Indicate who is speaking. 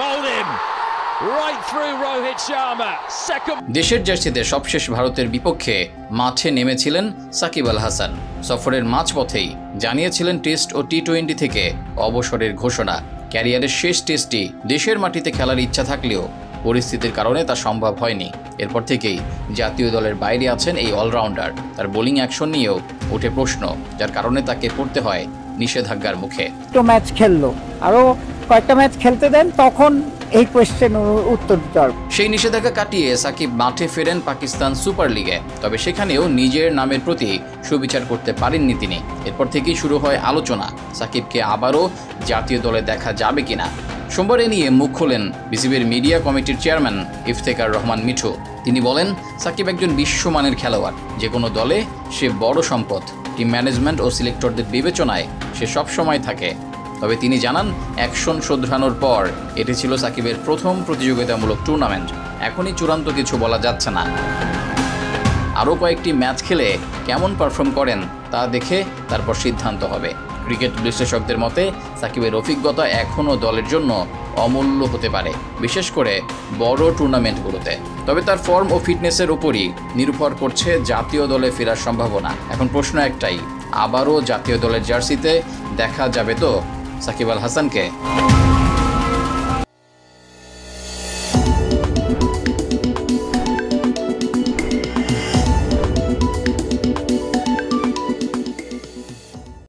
Speaker 1: Bowled him right through Rohit Sharma. Second.
Speaker 2: দেশের জার্সিতে সবশেষ ভারতের বিপক্ষে মাঠে নেমেছিলেন সাকিব আল হাসান। সফরের মাঝপথেই জানিয়েছিলেন টেস্ট ও টি-20 থেকে অবসরের ঘোষণা। ক্যারিয়ারের শেষ টেস্টটি দেশের মাটিতে খেলার ইচ্ছা থাকলেও পরিস্থিতির কারণে তা সম্ভব হয়নি। এরপর থেকেই জাতীয় দলের বাইরে আছেন এই অলরাউন্ডার। তার বোলিং অ্যাকশন নিয়েও ওঠে প্রশ্ন, যার কারণে তাকে পড়তে হয় নিষেধাজ্ঞার মুখে।
Speaker 3: তো ম্যাচ খেললো, আরও কয়েকটা ম্যাচ খেলতে দেন, তখন এই কোয়েশ্চেন উত্তর দিতে পারবে।
Speaker 2: সেই নিষেধাজ্ঞা কাটিয়ে সাকিব মাঠে ফেরেন পাকিস্তান সুপার লিগে। তবে সেখানেও নিজের নামের প্রতি সুবিচার করতে পারেননি তিনি। এরপর থেকেই শুরু হয় আলোচনা, সাকিবকে আবারও জাতীয় দলে দেখা যাবে কিনা। সোমবার এ নিয়ে মুখ খোলেন বিসিবির মিডিয়া কমিটির চেয়ারম্যান ইফতেখার রহমান মিঠু। তিনি বলেন, সাকিব একজন বিশ্বমানের খেলোয়াড়, যে কোনো দলে সে বড় সম্পদ। টিম ম্যানেজমেন্ট ও সিলেক্টরদের বিবেচনায় সে সবসময় থাকে। তবে তিনি জানান, অ্যাকশন শোধরানোর পর এটি ছিল সাকিবের প্রথম প্রতিযোগিতামূলক টুর্নামেন্ট। এখনই চূড়ান্ত কিছু বলা যাচ্ছে না। আরও কয়েকটি ম্যাচ খেলে কেমন পারফর্ম করেন তা দেখে তারপর সিদ্ধান্ত হবে। ক্রিকেট বিশ্লেষকদের মতে সাকিবের অভিজ্ঞতা এখনও দলের জন্য অমূল্য হতে পারে, বিশেষ করে বড় টুর্নামেন্টগুলোতে। তবে তার ফর্ম ও ফিটনেসের উপরই নির্ভর করছে জাতীয় দলে ফেরার সম্ভাবনা। এখন প্রশ্ন একটাই, আবারও জাতীয় দলের জার্সিতে দেখা যাবে তো সাকিব আল হাসানকে?